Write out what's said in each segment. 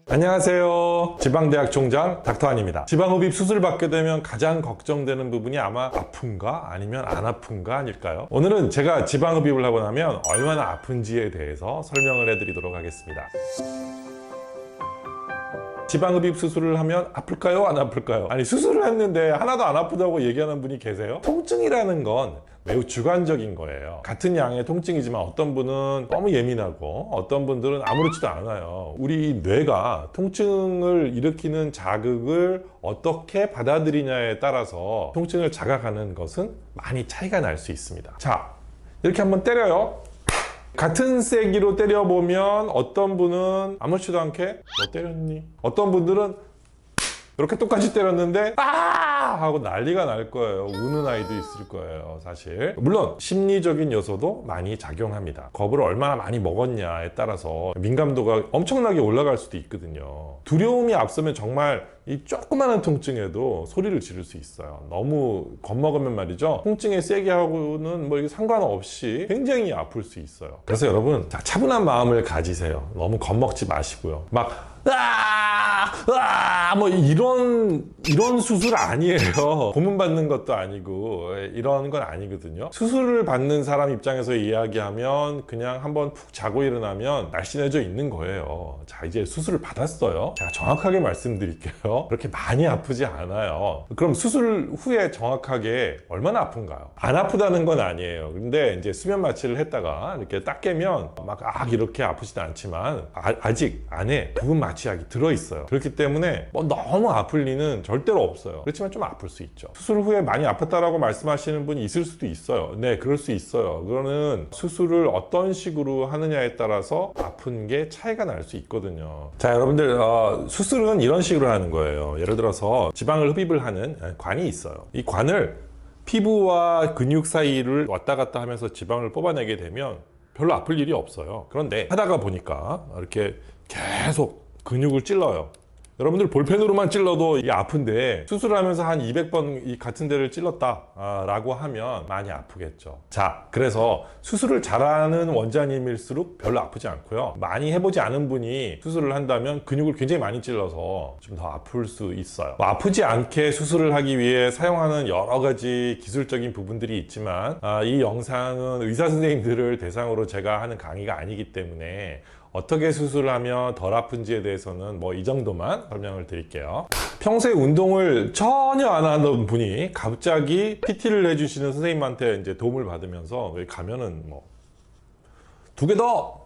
안녕하세요. 지방대학 총장 닥터한입니다. 지방흡입 수술을 받게 되면 가장 걱정되는 부분이 아마 아픈가 아니면 안 아픈가 아닐까요? 오늘은 제가 지방흡입을 하고 나면 얼마나 아픈지에 대해서 설명을 해드리도록 하겠습니다. 지방흡입 수술을 하면 아플까요? 안 아플까요? 아니, 수술을 했는데 하나도 안 아프다고 얘기하는 분이 계세요? 통증이라는 건 매우 주관적인 거예요. 같은 양의 통증이지만 어떤 분은 너무 예민하고 어떤 분들은 아무렇지도 않아요. 우리 뇌가 통증을 일으키는 자극을 어떻게 받아들이냐에 따라서 통증을 자각하는 것은 많이 차이가 날 수 있습니다. 자, 이렇게 한번 때려요. 같은 세기로 때려보면 어떤 분은 아무렇지도 않게 뭐 때렸니? 어떤 분들은 이렇게 똑같이 때렸는데 하고 난리가 날 거예요. 우는 아이도 있을 거예요, 사실. 물론 심리적인 요소도 많이 작용합니다. 겁을 얼마나 많이 먹었냐에 따라서 민감도가 엄청나게 올라갈 수도 있거든요. 두려움이 앞서면 정말 이 조그마한 통증에도 소리를 지를 수 있어요. 너무 겁먹으면 말이죠, 통증에 세게 하고는 뭐 이게 상관없이 굉장히 아플 수 있어요. 그래서 여러분, 차분한 마음을 가지세요. 너무 겁먹지 마시고요. 막 뭐 이런 수술 아니에요. 고문 받는 것도 아니고 이런 건 아니거든요. 수술을 받는 사람 입장에서 이야기하면 그냥 한번 푹 자고 일어나면 날씬해져 있는 거예요. 자, 이제 수술을 받았어요. 제가 정확하게 말씀드릴게요. 그렇게 많이 아프지 않아요. 그럼 수술 후에 정확하게 얼마나 아픈가요? 안 아프다는 건 아니에요. 근데 이제 수면 마취를 했다가 이렇게 딱 깨면 막 이렇게 아프지도 않지만 아직 안에 부분 마취약이 들어있어요. 그렇기 때문에 뭐 너무 아플 리는 절대로 없어요. 그렇지만 좀 아플 수 있죠. 수술 후에 많이 아팠다라고 말씀하시는 분이 있을 수도 있어요. 네, 그럴 수 있어요. 그거는 수술을 어떤 식으로 하느냐에 따라서 아픈 게 차이가 날 수 있거든요. 자, 여러분들, 수술은 이런 식으로 하는 거예요. 예를 들어서 지방을 흡입을 하는 관이 있어요. 이 관을 피부와 근육 사이를 왔다 갔다 하면서 지방을 뽑아내게 되면 별로 아플 일이 없어요. 그런데 하다가 보니까 이렇게 계속 근육을 찔러요. 여러분들 볼펜으로만 찔러도 이게 아픈데 수술을 하면서 한 200번 이 같은 데를 찔렀다 라고 하면 많이 아프겠죠. 자, 그래서 수술을 잘하는 원장님일수록 별로 아프지 않고요. 많이 해보지 않은 분이 수술을 한다면 근육을 굉장히 많이 찔러서 좀 더 아플 수 있어요. 아프지 않게 수술을 하기 위해 사용하는 여러 가지 기술적인 부분들이 있지만 이 영상은 의사 선생님들을 대상으로 제가 하는 강의가 아니기 때문에 어떻게 수술을 하면 덜 아픈지에 대해서는 뭐 이 정도만 설명을 드릴게요. 평소에 운동을 전혀 안 하던 분이 갑자기 PT를 해주시는 선생님한테 이제 도움을 받으면서 여기 가면은 뭐 2개 더!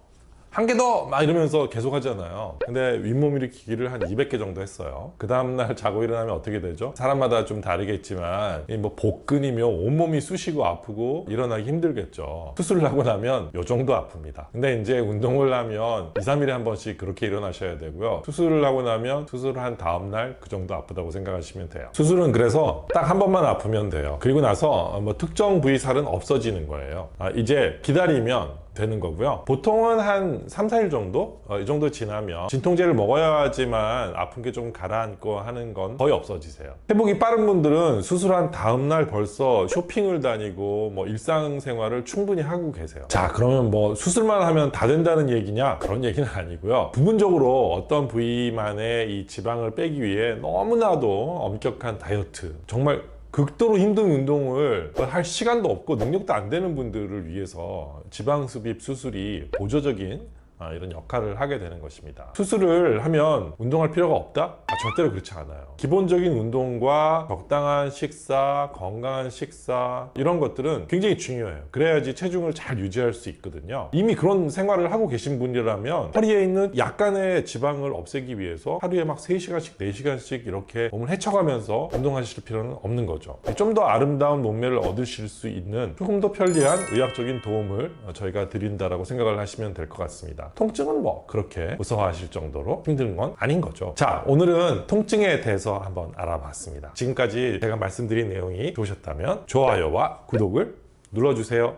1개 더! 막 이러면서 계속 하잖아요. 근데 윗몸 일으키기를 한 200개 정도 했어요. 그 다음날 자고 일어나면 어떻게 되죠? 사람마다 좀 다르겠지만 뭐 복근이며 온몸이 쑤시고 아프고 일어나기 힘들겠죠. 수술을 하고 나면 요 정도 아픕니다. 근데 이제 운동을 하면 2, 3일에 한 번씩 그렇게 일어나셔야 되고요. 수술을 하고 나면 수술을 한 다음날 그 정도 아프다고 생각하시면 돼요. 수술은 그래서 딱 한 번만 아프면 돼요. 그리고 나서 뭐 특정 부위 살은 없어지는 거예요. 이제 기다리면 되는 거고요. 보통은 한 3, 4일 정도? 이 정도 지나면 진통제를 먹어야지만 아픈 게 좀 가라앉고 하는 건 거의 없어지세요. 회복이 빠른 분들은 수술한 다음날 벌써 쇼핑을 다니고 뭐 일상생활을 충분히 하고 계세요. 자, 그러면 뭐 수술만 하면 다 된다는 얘기냐? 그런 얘기는 아니고요. 부분적으로 어떤 부위만의 이 지방을 빼기 위해 너무나도 엄격한 다이어트, 정말 극도로 힘든 운동을 할 시간도 없고 능력도 안 되는 분들을 위해서 지방흡입 수술이 보조적인 이런 역할을 하게 되는 것입니다. 수술을 하면 운동할 필요가 없다? 절대로 그렇지 않아요. 기본적인 운동과 적당한 식사, 건강한 식사, 이런 것들은 굉장히 중요해요. 그래야지 체중을 잘 유지할 수 있거든요. 이미 그런 생활을 하고 계신 분이라면 허리에 있는 약간의 지방을 없애기 위해서 하루에 막 3시간씩 4시간씩 이렇게 몸을 헤쳐가면서 운동하실 필요는 없는 거죠. 좀 더 아름다운 몸매를 얻으실 수 있는 조금 더 편리한 의학적인 도움을 저희가 드린다라고 생각을 하시면 될 것 같습니다. 통증은 뭐 그렇게 무서워하실 정도로 힘든 건 아닌 거죠. 자, 오늘은 통증에 대해서 한번 알아봤습니다. 지금까지 제가 말씀드린 내용이 좋으셨다면 좋아요와 구독을 눌러주세요.